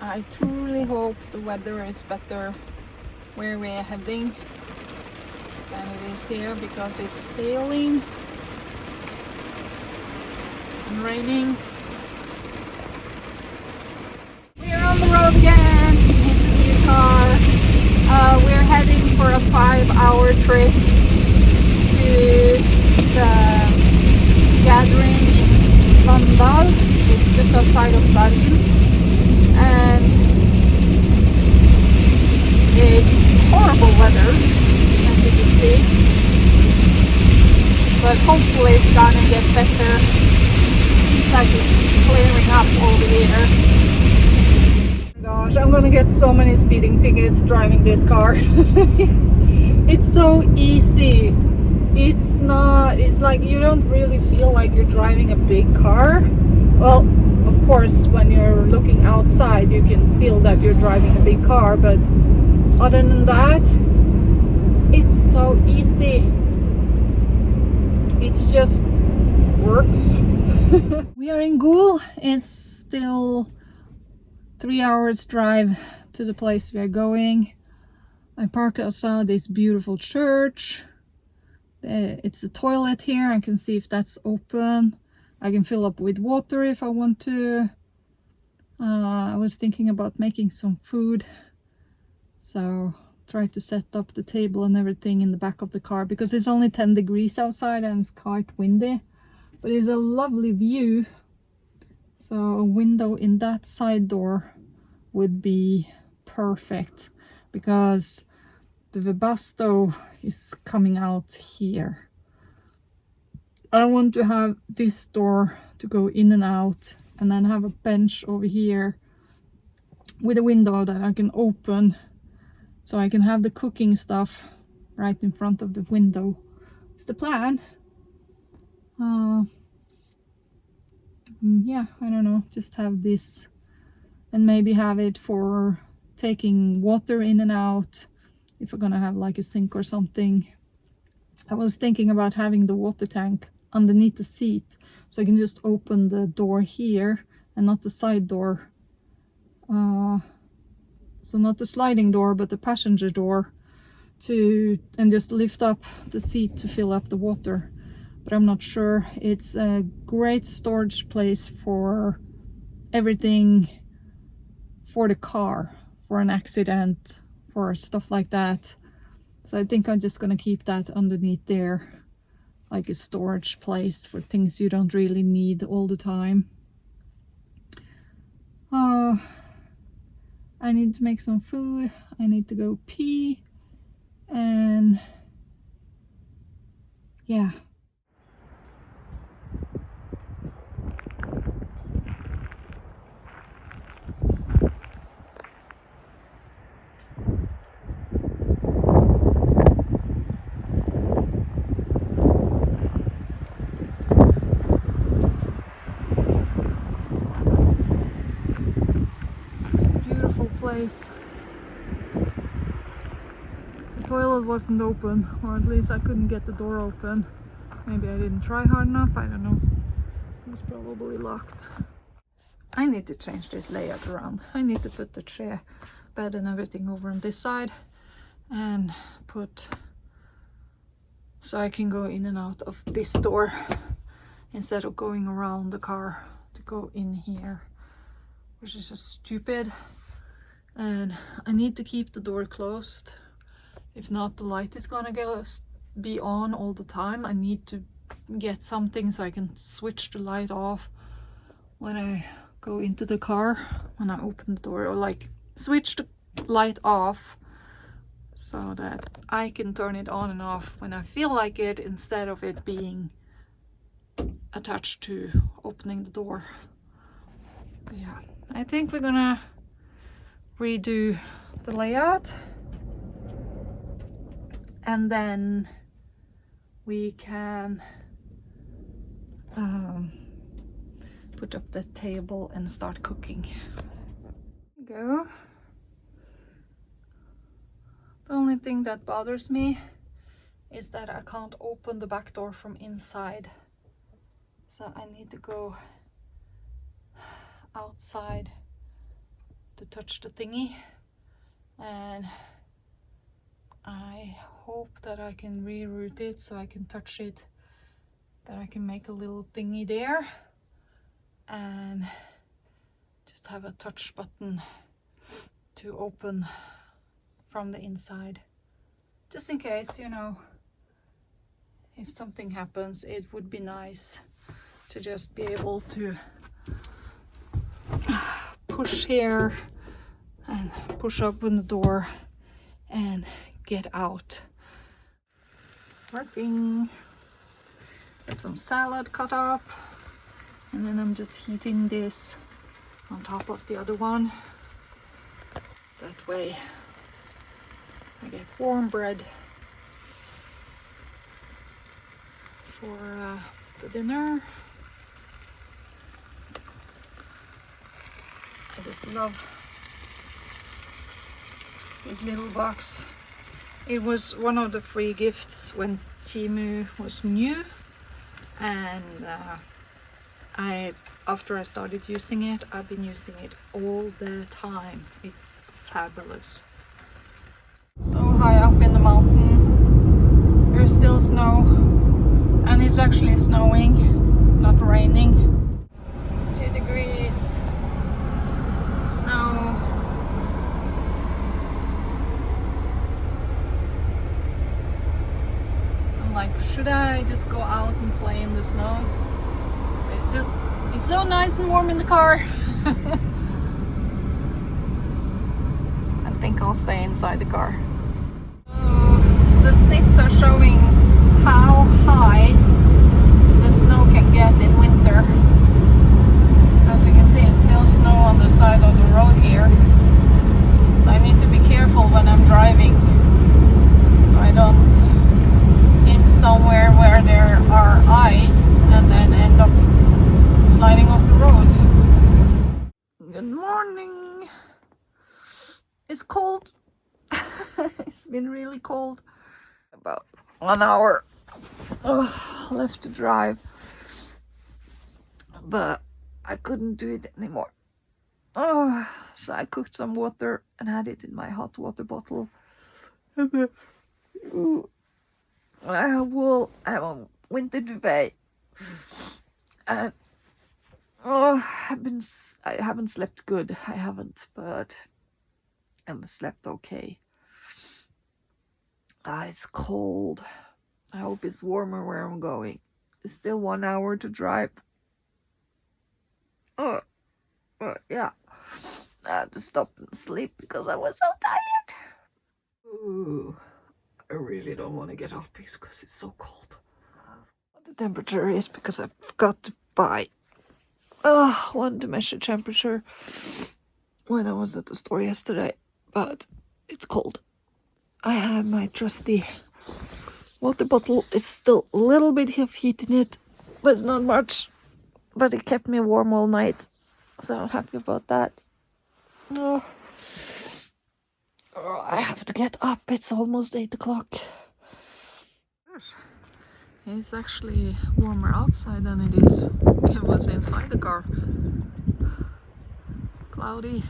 I truly hope the weather is better where we're heading than it is here, because it's hailing and raining. We're on the road again in the new car. We're heading for a 5-hour trip to the gathering in Kvanndal. It's just outside of Bergen. And it's horrible weather, as you can see, but hopefully it's gonna get better. Seems like it's clearing up over here. Gosh, I'm gonna get so many speeding tickets driving this car. it's so easy. It's like you don't really feel like you're driving a big car. Well, of course, when you're looking outside, you can feel that you're driving a big car, but other than that, it's so easy. It just works. We are in Gul. It's still 3 hours drive to the place we are going. I parked outside this beautiful church. It's a toilet here. I can see if that's open. I can fill up with water if I want to. I was thinking about making some food, so try to set up the table and everything in the back of the car, because it's only 10 degrees outside and it's quite windy, but it's a lovely view. So a window in that side door would be perfect, because the Webasto is coming out here. I want to have this door to go in and out, and then have a bench over here with a window that I can open, so I can have the cooking stuff right in front of the window. It's the plan. Yeah, I don't know, just have this, and maybe have it for taking water in and out if we're gonna have like a sink or something. I was thinking about having the water tank underneath the seat, so I can just open the door here and not the side door. So not the sliding door, but the passenger door, and just lift up the seat to fill up the water. But I'm not sure. It's a great storage place for everything for the car, for an accident, for stuff like that. So I think I'm just gonna keep that underneath there, like a storage place for things you don't really need all the time. I need to make some food. I need to go pee, and yeah. Place. The toilet wasn't open, or at least I couldn't get the door open. Maybe I didn't try hard enough, I don't know. It was probably locked. I need to change this layout around. I need to put the chair, bed and everything over on this side, and put, so I can go in and out of this door instead of going around the car to go in here, which is just stupid. And I need to keep the door closed. If not, the light is gonna be on all the time. I need to get something so I can switch the light off when I go into the car, when I open the door, or like switch the light off so that I can turn it on and off when I feel like it, instead of it being attached to opening the door. But yeah, I think we're gonna redo the layout, and then we can put up the table and start cooking. Go. The only thing that bothers me is that I can't open the back door from inside, so I need to go outside to touch the thingy, and I hope that I can reroute it so I can touch it, that I can make a little thingy there and just have a touch button to open from the inside, just in case, you know, if something happens. It would be nice to just be able to push here and push open the door and get out. Working. Get some salad cut up, and then I'm just heating this on top of the other one. That way I get warm bread for the dinner. I just love this little box. It was one of the free gifts when Timu was new, and after I started using it, I've been using it all the time. It's fabulous. So high up in the mountain, there's still snow, and it's actually snowing, not raining. 2 degrees, snow. I'm like, should I just go out and play in the snow? It's so nice and warm in the car. I think I'll stay inside the car. The snips are showing how high the snow can get in winter. As you can see, it's still snow on the side of the road here. So I need to be careful when I'm driving, so I don't hit somewhere where there are ice and then end up sliding off the road. Good morning. It's cold. It's been really cold. About 1 hour left to drive, but I couldn't do it anymore. So I cooked some water and had it in my hot water bottle. And I have wool. I have a winter duvet, and I haven't slept good. I haven't, but I've slept okay. It's cold. I hope it's warmer where I'm going. It's still 1 hour to drive. Yeah. I had to stop and sleep because I was so tired. Ooh, I really don't want to get up because it's so cold. What the temperature is, because I forgot to buy one to measure temperature when I was at the store yesterday, but it's cold. I have my trusty water bottle. It's still a little bit of heat in it, but it's not much. But it kept me warm all night, so I'm happy about that. I have to get up. It's almost 8 o'clock. It's actually warmer outside than it was inside the car. Cloudy.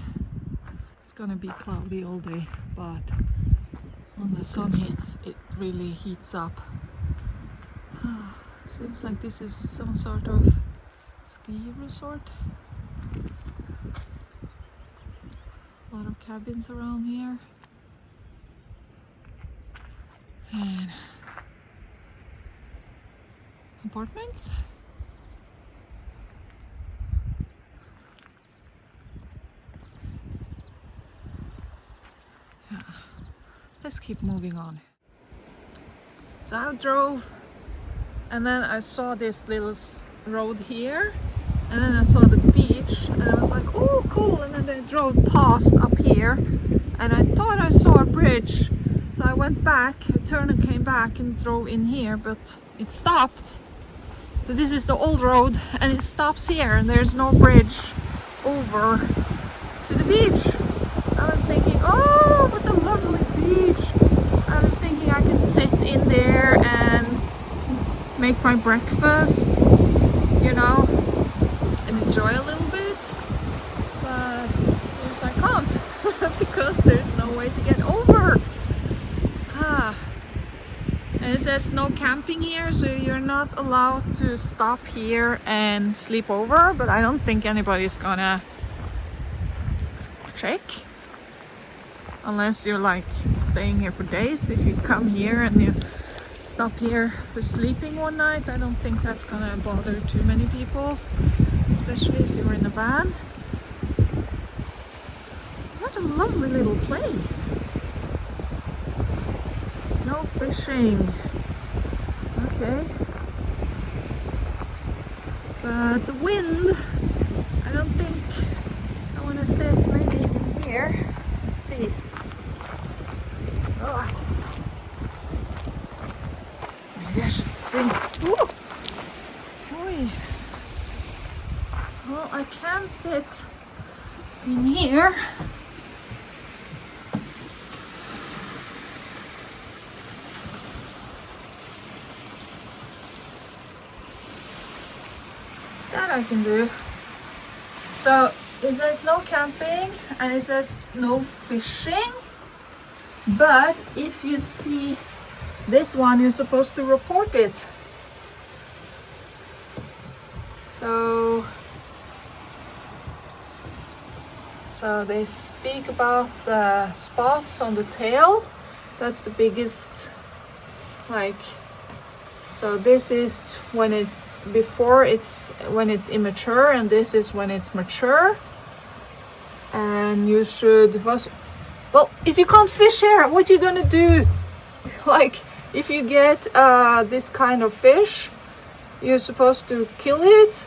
It's gonna be cloudy all day, but when the sun hits, it really heats up. Seems like this is some sort of ski resort. A lot of cabins around here. And apartments. Yeah. Let's keep moving on. So I drove, and then I saw this little road here, and then I saw the beach, and I was like, oh cool, and then I drove past up here, and I thought I saw a bridge, so I went back, I turned and came back and drove in here, but it stopped. So this is the old road, and it stops here, and there's no bridge over to the beach. I was thinking, oh, what a lovely beach. I was thinking I can sit in there and make my breakfast, you know, and enjoy a little bit, but it seems I can't. way to get over. And it says no camping here, so you're not allowed to stop here and sleep over, but I don't think anybody's gonna check unless you're like staying here for days. If you come here and you stop here for sleeping one night, I don't think that's gonna bother too many people, especially if you're in a van. What a lovely little place. No fishing. Okay. But the wind, I don't think I want to sit maybe in here. Let's see. Oh. Maybe I should bring. Ooh. Oi. Well, I can sit in here. That I can do. So it says no camping and it says no fishing, but if you see this one, you're supposed to report it. So they speak about the spots on the tail. That's the biggest, like, so this is when it's when it's immature, and this is when it's mature. And you should, well, if you can't fish here, what you gonna do? Like, if you get this kind of fish, you're supposed to kill it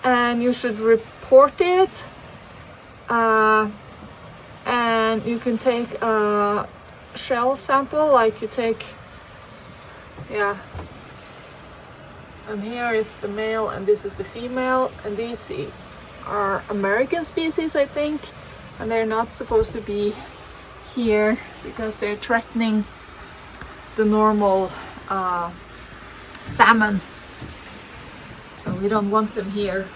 and you should report it. And you can take a shell sample, like you take, yeah. And here is the male and this is the female, and these are American species, I think, and they're not supposed to be here because they're threatening the normal salmon, so we don't want them here.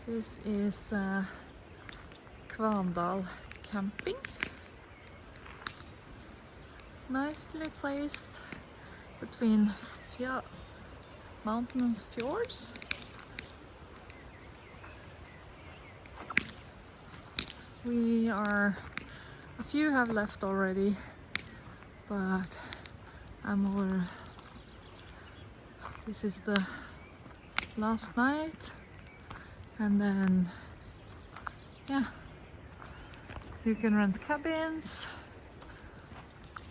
This is Kvanndal camping. Nicely placed between mountains and fjords. A few have left already, but this is the last night. And then, yeah, you can rent cabins,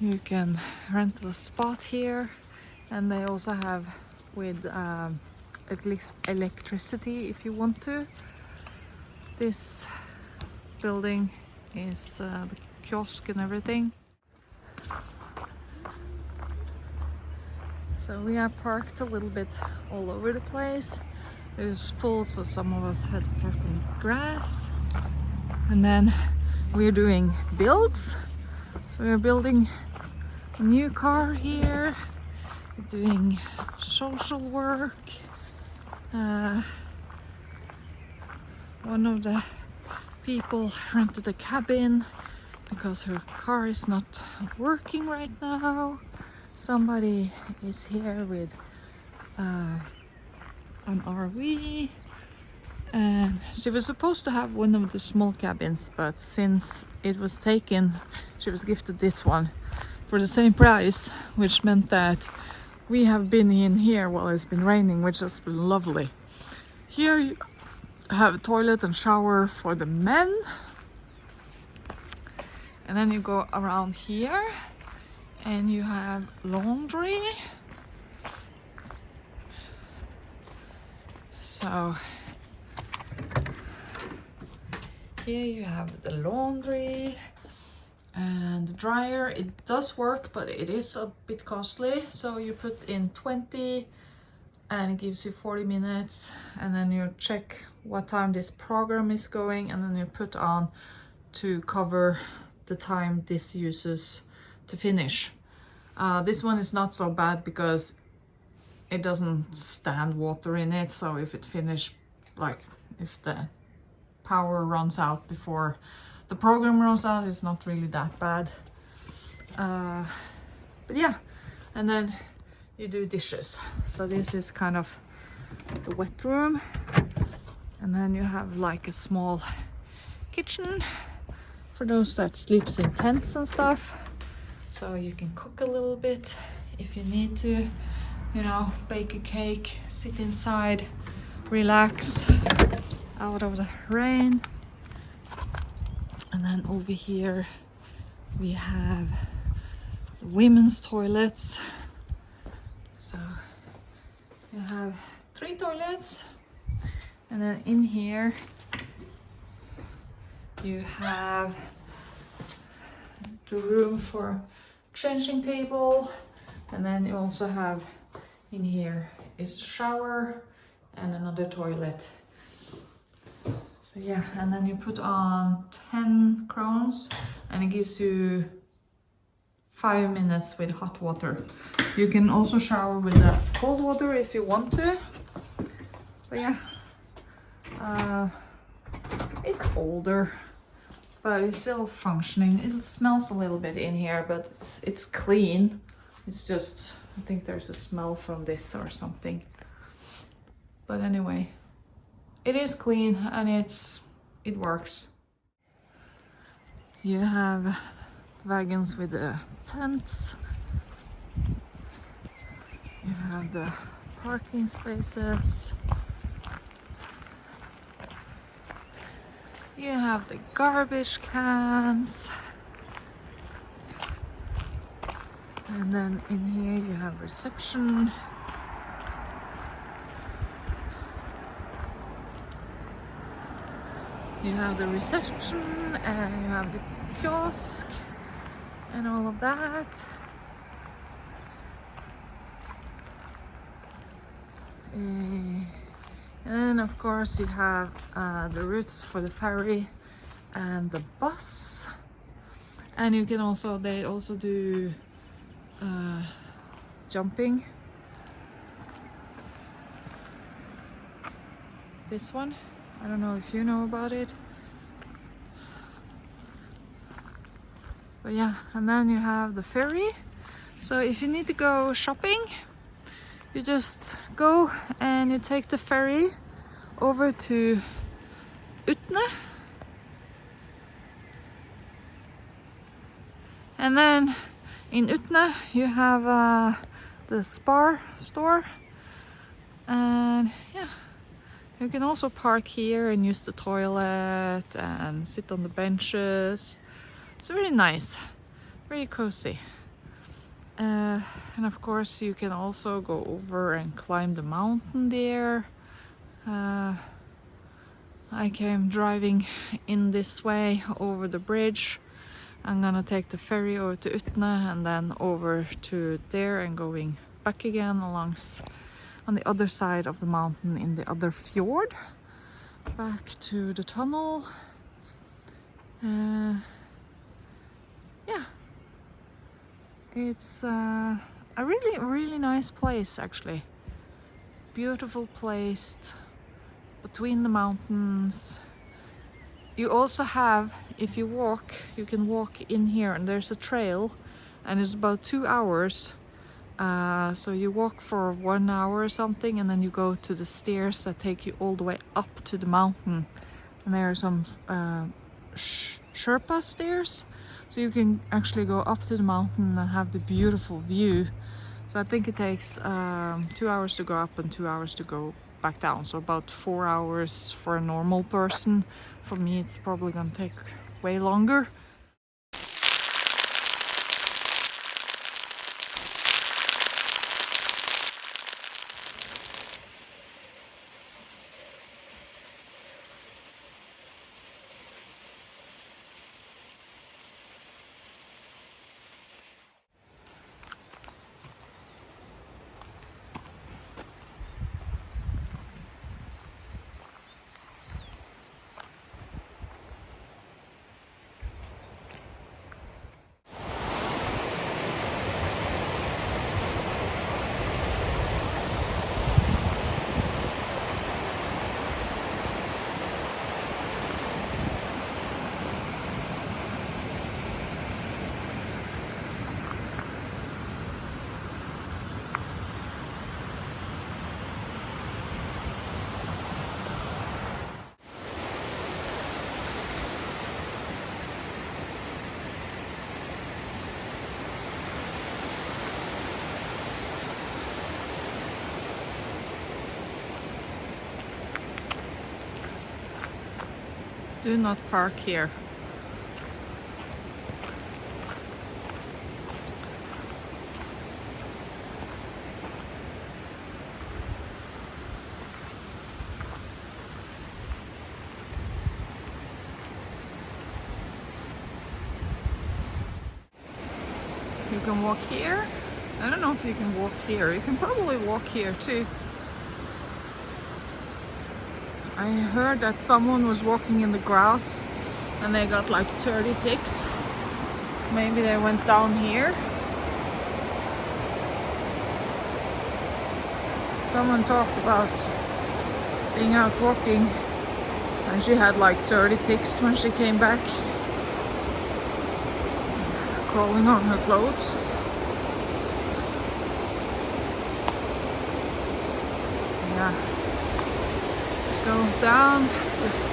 you can rent a spot here, and they also have with electricity if you want to. This building is the kiosk and everything. So we are parked a little bit all over the place. It was full, so some of us had to park on grass. And then we're doing builds. So we're building a new car here. We're doing social work. One of the people rented a cabin because her car is not working right now. Somebody is here with an RV. And she was supposed to have one of the small cabins, but since it was taken, she was gifted this one for the same price, which meant that we have been in here while it's been raining, which has been lovely. Here you have a toilet and shower for the men, and then you go around here and you have laundry. So here you have the laundry and the dryer. It does work, but it is a bit costly. So you put in 20 and it gives you 40 minutes, and then you check what time this program is going, and then you put on to cover the time this uses to finish. This one is not so bad because it doesn't stand water in it, so if it finish, like if the power runs out before the program runs out, it's not really that bad. But yeah, and then you do dishes. So this is kind of the wet room, and then you have like a small kitchen for those that sleeps in tents and stuff, so you can cook a little bit if you need to, you know, bake a cake, sit inside, relax out of the rain. And then over here we have the women's toilets. So you have 3 toilets, and then in here you have the room for changing table, and then you also have in here is the shower and another toilet. So yeah, and then you put on 10 crowns and it gives you 5 minutes with hot water. You can also shower with the cold water if you want to. But yeah, it's older, but it's still functioning. It smells a little bit in here, but it's clean. It's just, I think there's a smell from this or something. But anyway, it is clean and it works. You have the wagons with the tents. You have the parking spaces. You have the garbage cans. And then in here you have reception. You have the reception and you have the kiosk and all of that. And then of course you have the routes for the ferry and the bus. And you can also, they also do jumping. This one, I don't know if you know about it. But yeah, and then you have the ferry. So if you need to go shopping, you just go and you take the ferry over to Utne. And then in Utne you have the Spar store. And yeah, you can also park here and use the toilet and sit on the benches. It's very nice, very cozy. And of course you can also go over and climb the mountain there. I came driving in this way over the bridge. I'm gonna take the ferry over to Utne and then over to there and going back again on the other side of the mountain in the other fjord, back to the tunnel. Yeah, it's a really nice place actually. Beautiful place between the mountains. You also have, if you walk, you can walk in here and there's a trail and it's about 2 hours So you walk for 1 hour or something, and then you go to the stairs that take you all the way up to the mountain. And there are some Sherpa stairs, so you can actually go up to the mountain and have the beautiful view. So I think it takes 2 hours to go up and 2 hours to go back down, so about 4 hours for a normal person. For me it's probably gonna take way longer. Do not park here. You can walk here. I don't know if you can walk here. You can probably walk here too. I heard that someone was walking in the grass and they got like 30 ticks. Maybe they went down here. Someone talked about being out walking and she had like 30 ticks when she came back, crawling on her clothes. Yeah. Let's go down, just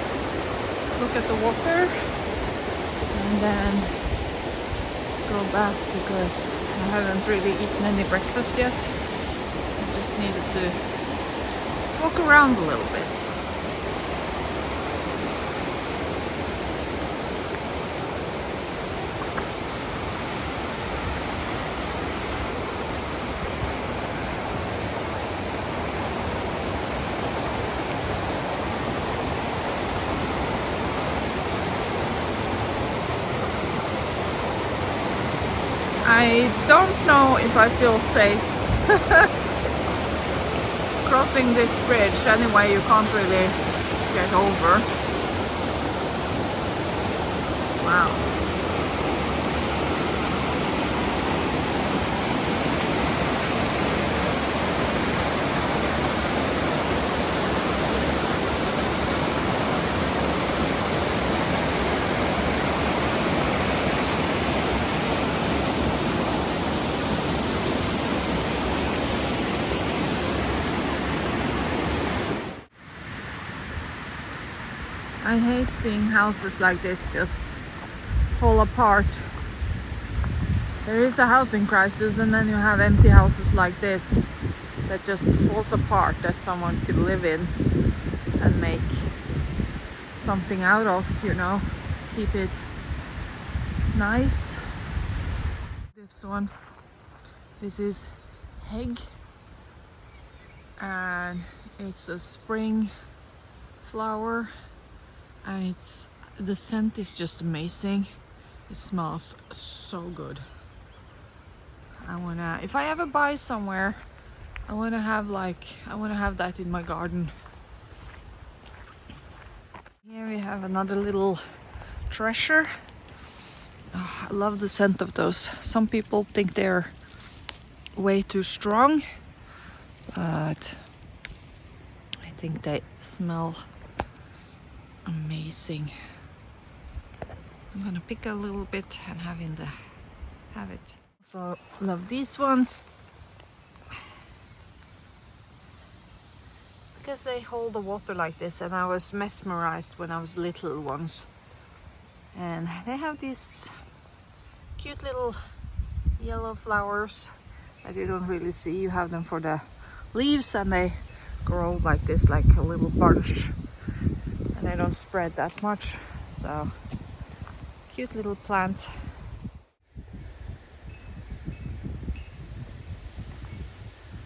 look at the water and then go back because I haven't really eaten any breakfast yet. I just needed to walk around a little bit. I don't know if I feel safe crossing this bridge. Anyway, you can't really get over. Wow. I hate seeing houses like this just fall apart. There is a housing crisis and then you have empty houses like this that just falls apart, that someone could live in and make something out of, you know, keep it nice. This one, this is Hegg and it's a spring flower. And the scent is just amazing. It smells so good. If I ever buy somewhere, I wanna have that in my garden. Here we have another little treasure. Oh, I love the scent of those. Some people think they're way too strong, but I think they smell amazing. I'm gonna pick a little bit and have it. So love these ones. because they hold the water like this, and I was mesmerized when I was little once. And they have these cute little yellow flowers that you don't really see. You have them for the leaves, and they grow like this, like a little bunch, and they don't spread that much. So cute little plant.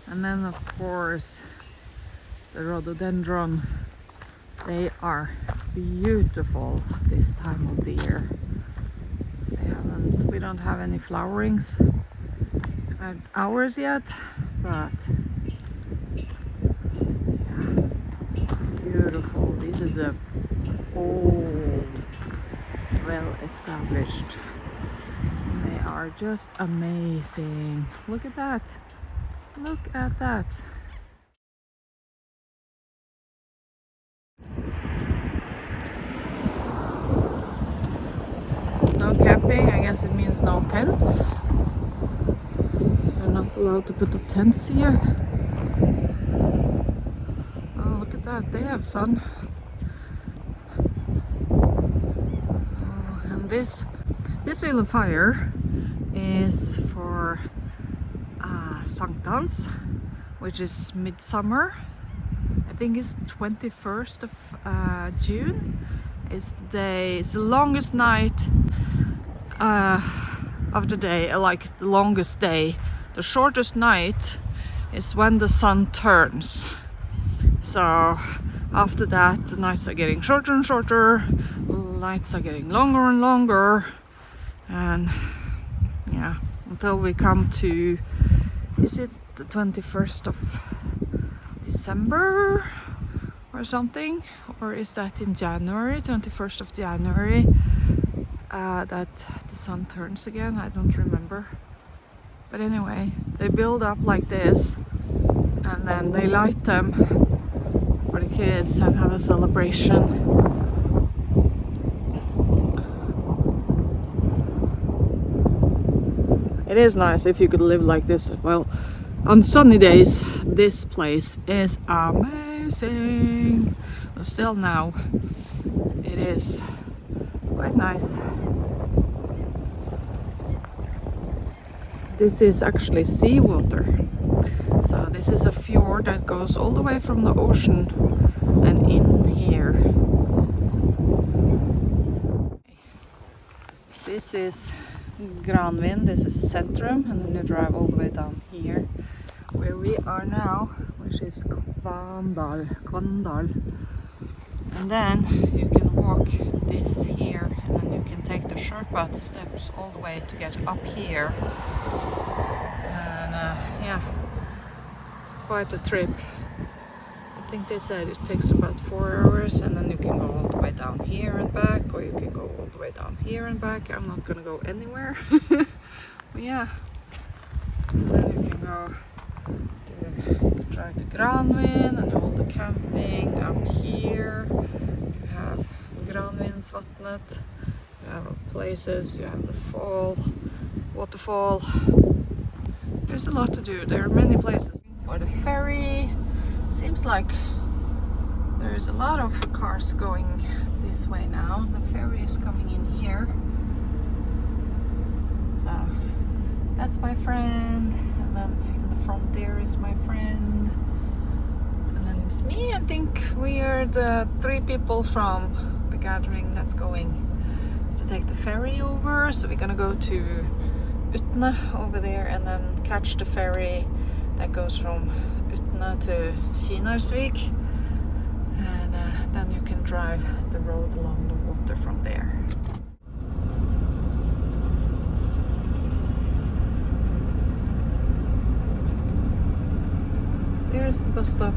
And then of course the rhododendron, they are beautiful this time of the year. We don't have any flowerings at ours yet, but yeah, beautiful. This is a old, well established. They are just amazing. Look at that. Look at that. No camping, I guess it means no tents. So we're not allowed to put up tents here. Oh, look at that, they have sun. Oh, and this little fire is for Sankthans, which is midsummer. I think it's 21st of June. It's the day, it's the longest night of the day, like the longest day. The shortest night is when the sun turns. So after that, the nights are getting shorter and shorter, nights are getting longer and longer, and yeah, until we come to, is it the 21st of December or something, or is that in January, 21st of January, that the sun turns again? I don't remember. But anyway, they build up like this, and then they light them for the kids and have a celebration. It is nice if you could live like this. Well, on sunny days, this place is amazing. But still now, it is quite nice. This is actually seawater. So this is a fjord that goes all the way from the ocean and in here. This is Kvanndal, this is Centrum, and then you drive all the way down here where we are now, which is Kvanndal. And then you can walk this here, and then you can take the Sherpa steps all the way to get up here. And yeah, it's quite a trip. I think they said it takes about 4 hours, and then you can go all the way down here and back, or you can go all the way down here and back. I'm not gonna go anywhere. But yeah, and then you can go to drive to Kvanndal and all the camping up here. You have Kvanndalsvatnet, you have places, you have the waterfall. There's a lot to do. There are many places. For the ferry, seems like there's a lot of cars going this way now. The ferry is coming in here. So that's my friend, and then in the front there is my friend, and then it's me. I think we are the 3 people from the gathering that's going to take the ferry over. So we're gonna go to Utne over there and then catch the ferry that goes from Utne to Kinarsvik, and then you can drive the road along the water from there. There's the bus stop.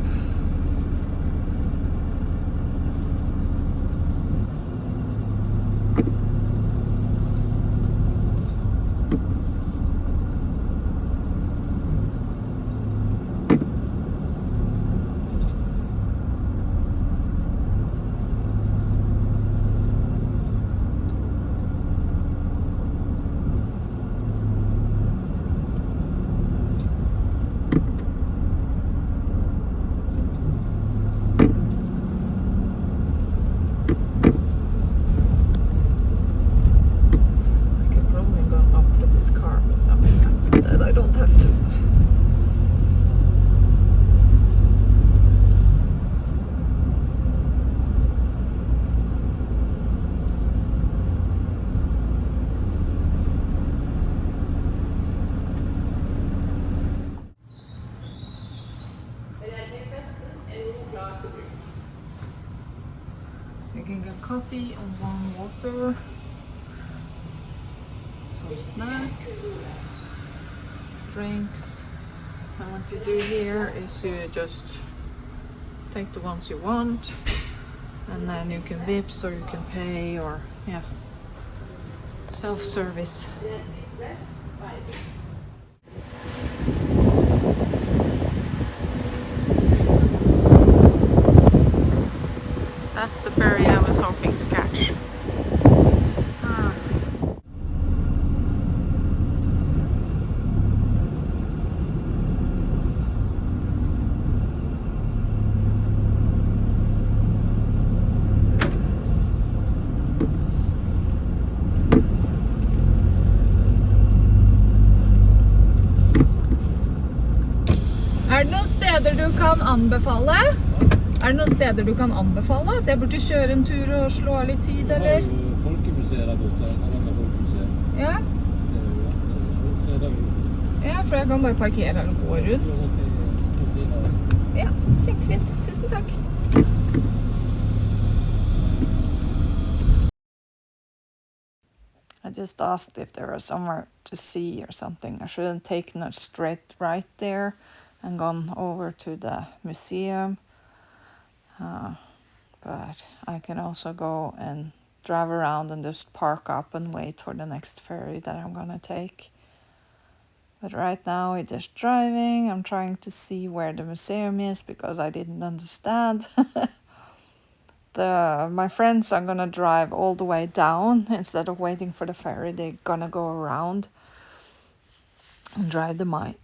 So you can get coffee and warm water, some snacks, drinks. And what you do here is you just take the ones you want, and then you can Vipps or you can pay, or yeah, self-service. That's the ferry I was hoping to catch. Ah. Er det noen steder du kan anbefale? Er det noen steder du kan anbefale at jeg burde kjøre en tur og slå av litt tid, eller? Folkemuseet der borte, folkemuseet. Ja? Ja, for jeg kan bare parkere her og gå rundt. Ja, kjempefint. Tusen takk. I just asked if there was somewhere to see or something. I should have taken a straight right there and gone over to the museum. But I can also go and drive around and just park up and wait for the next ferry that I'm gonna take. But right now we're just driving. I'm trying to see where the museum is because I didn't understand. My friends are gonna drive all the way down instead of waiting for the ferry. They're gonna go around and drive the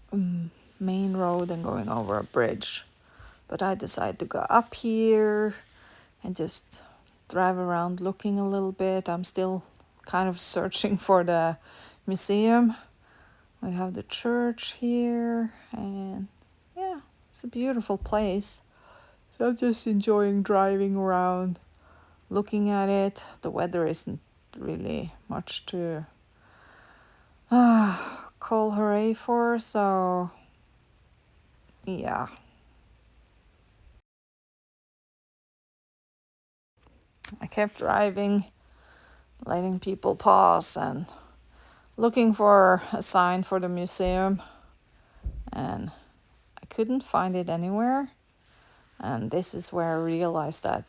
main road and going over a bridge. But I decided to go up here and just drive around looking a little bit. I'm still kind of searching for the museum. We have the church here, and yeah, it's a beautiful place. So I'm just enjoying driving around, looking at it. The weather isn't really much to call hooray for, so yeah. I kept driving, letting people pause and looking for a sign for the museum, and I couldn't find it anywhere. And this is where I realized that,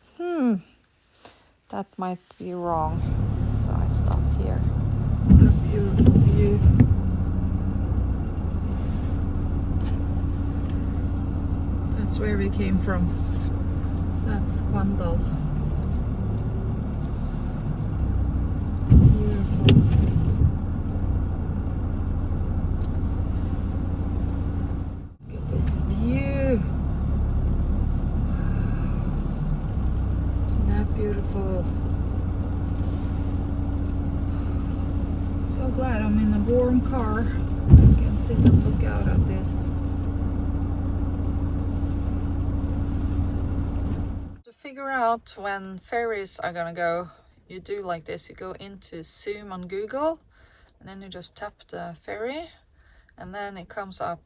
that might be wrong. So I stopped here. What a beautiful view. That's where we came from. That's Kvanndal. Beautiful. Look at this view. Isn't that beautiful? So glad I'm in a warm car. I can sit and look out at this. To figure out when ferries are gonna go, you do like this. You go into Zoom on Google, and then you just tap the ferry, and then it comes up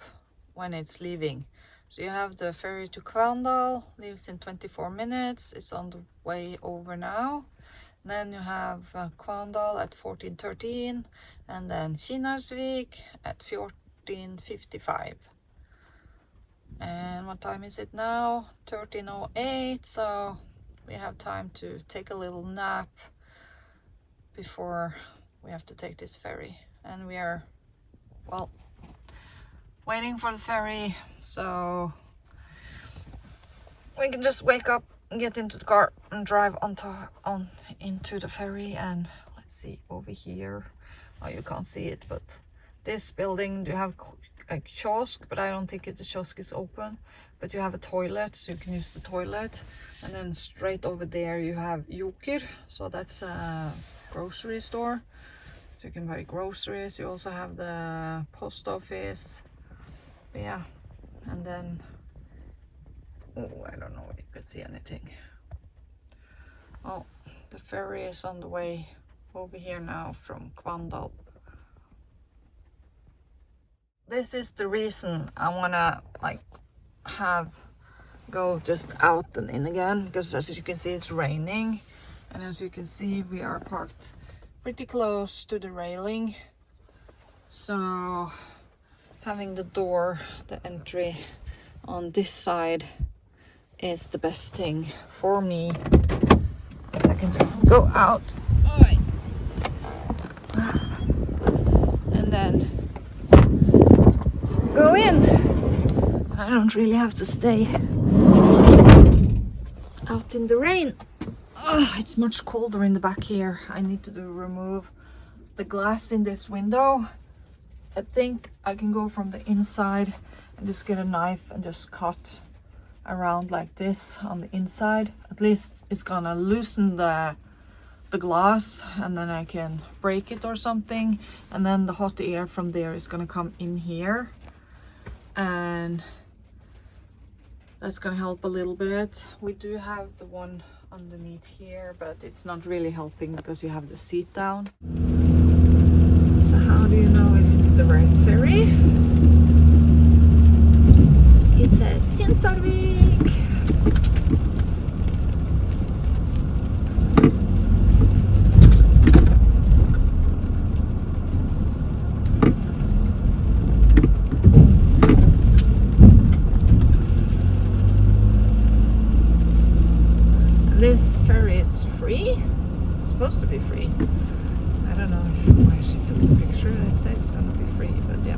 when it's leaving. So you have the ferry to Kvanndal, leaves in 24 minutes. It's on the way over now. Then you have Kvanndal at 14:13, and then Kinnarvik at 14:55. And what time is it now? 13:08. So we have time to take a little nap before we have to take this ferry. And we are, well, waiting for the ferry, so we can just wake up and get into the car and drive on into the ferry. And let's see over here. Oh, you can't see it, but this building, you have a kiosk, but I don't think the kiosk is open. But you have a toilet, so you can use the toilet. And then straight over there you have Joker, so that's a grocery store. So you can buy groceries. You also have the post office. Yeah, and then, oh, I don't know if you could see anything. Oh, the ferry is on the way over here now from Kvanndal. This is the reason I wanna like have go just out and in again, because as you can see it's raining, and as you can see we are parked pretty close to the railing, so having the door, the entry on this side is the best thing for me, as I can just go out and then go in, and I don't really have to stay out in the rain. It's much colder in the back here. I need to remove the glass in this window. I think I can go from the inside and just get a knife and just cut around like this on the inside. At least it's gonna loosen the glass, and then I can break it or something, and then the hot air from there is gonna come in here, and that's gonna help a little bit. We do have the one underneath here, but it's not really helping because you have the seat down. So how do you know if it's the right ferry? It says Kvanndal. This ferry is free. It's supposed to be free. I don't know if why she took the picture. They say it's gonna be free, but yeah.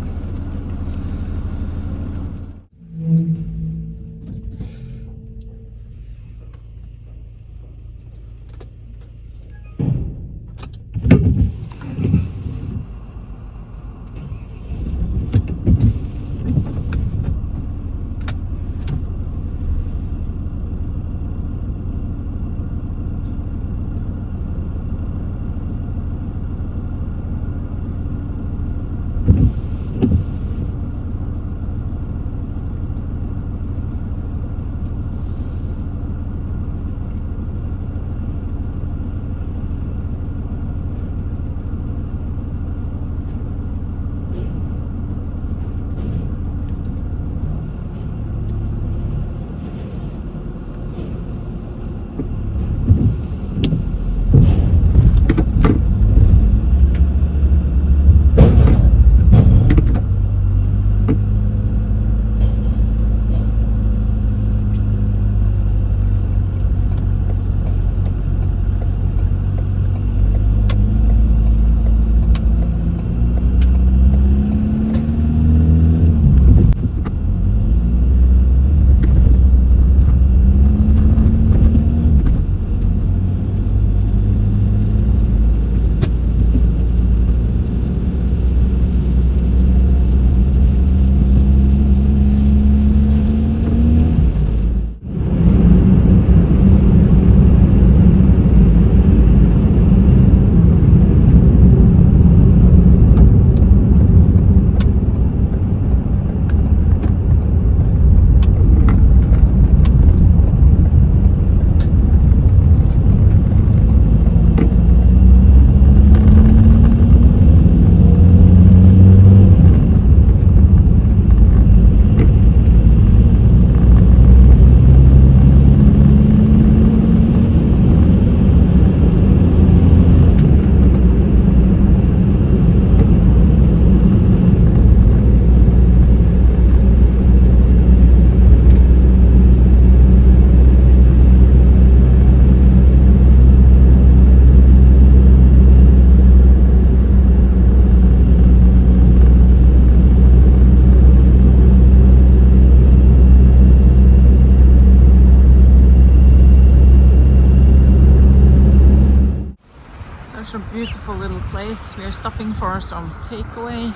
Such a beautiful little place. We are stopping for some takeaway,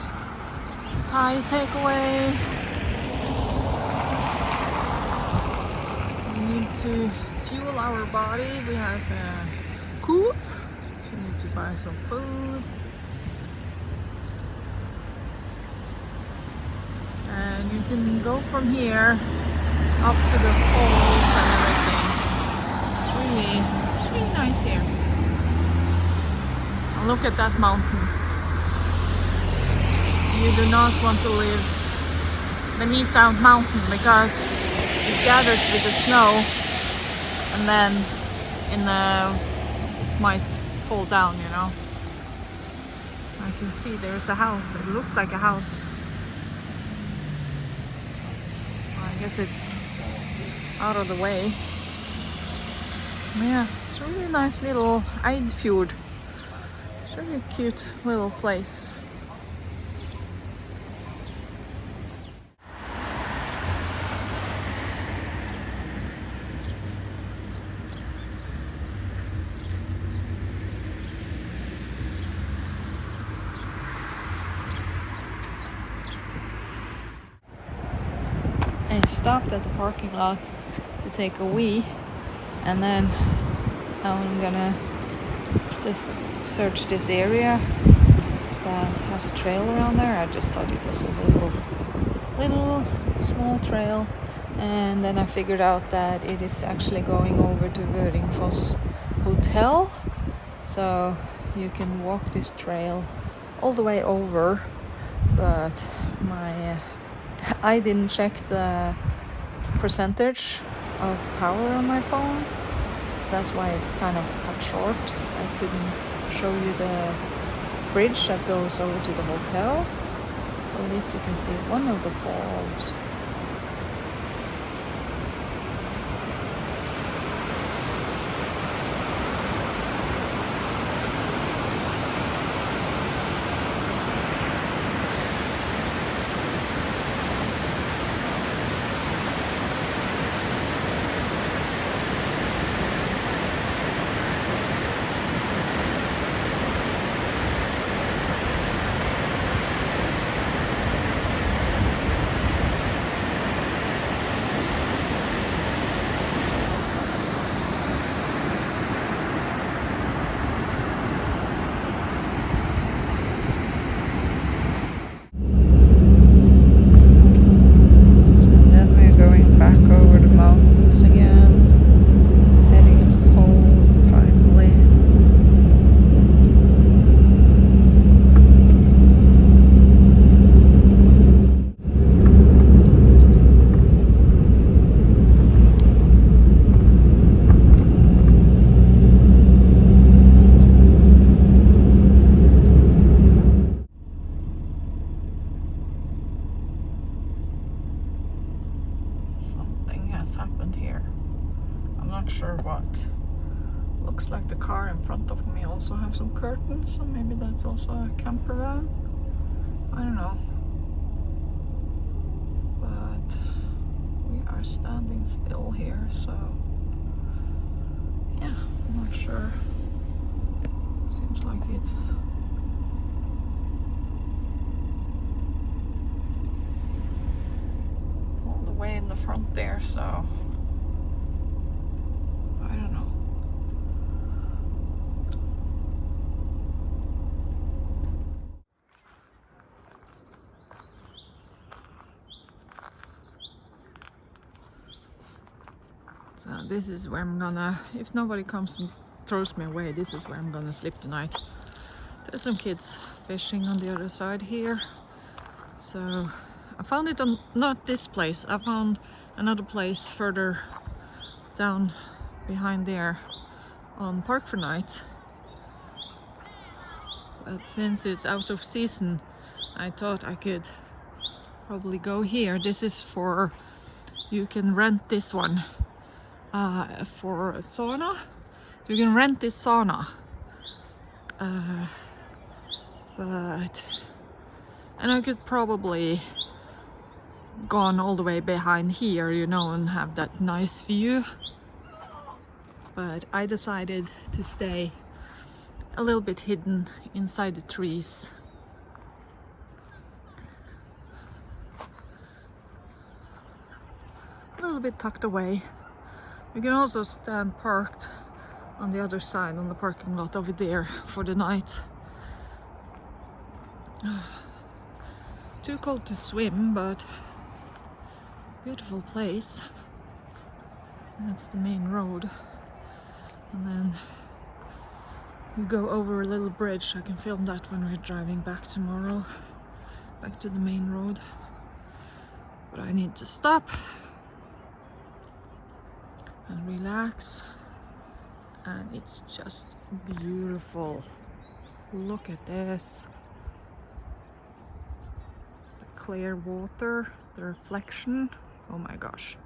Thai takeaway. We need to fuel our body. We have a coop if you need to buy some food. And you can go from here up to the falls and everything. It's really nice here. And look at that mountain. You do not want to live beneath that mountain because it gathers with the snow and then in the might fall down, you know. I can see there's a house. It looks like a house. I guess it's out of the way. Yeah, it's a really nice little Eidfjord. It's a really cute little place. I stopped at the parking lot to take a wee, and then I'm gonna just search this area that has a trail around there. I just thought it was a little small trail, and then I figured out that it is actually going over to Vöringfoss Hotel, so you can walk this trail all the way over, but I didn't check the percentage of power on my phone, so that's why it kind of cut short. I couldn't show you the bridge that goes over to the hotel. At least you can see one of the falls. Happened here. I'm not sure what. Looks like the car in front of me also have some curtains, so maybe that's also a camper van. I don't know. But we are standing still here, so yeah, I'm not sure. Seems like it's way in the front there, so I don't know. So this is where I'm gonna, if nobody comes and throws me away, this is where I'm gonna sleep tonight. There's some kids fishing on the other side here, so I found it on, not this place, I found another place further down behind there on Park for Night. But since it's out of season, I thought I could probably go here. This is for, you can rent this one for a sauna. You can rent this sauna. And I could probably gone all the way behind here, you know, and have that nice view, but I decided to stay a little bit hidden inside the trees. A little bit tucked away. You can also stand parked on the other side on the parking lot over there for the night. Too cold to swim, but beautiful place. That's the main road, and then you go over a little bridge. I can film that when we're driving back tomorrow, back to the main road. But I need to stop and relax, and it's just beautiful. Look at this, the clear water, the reflection. Oh my gosh.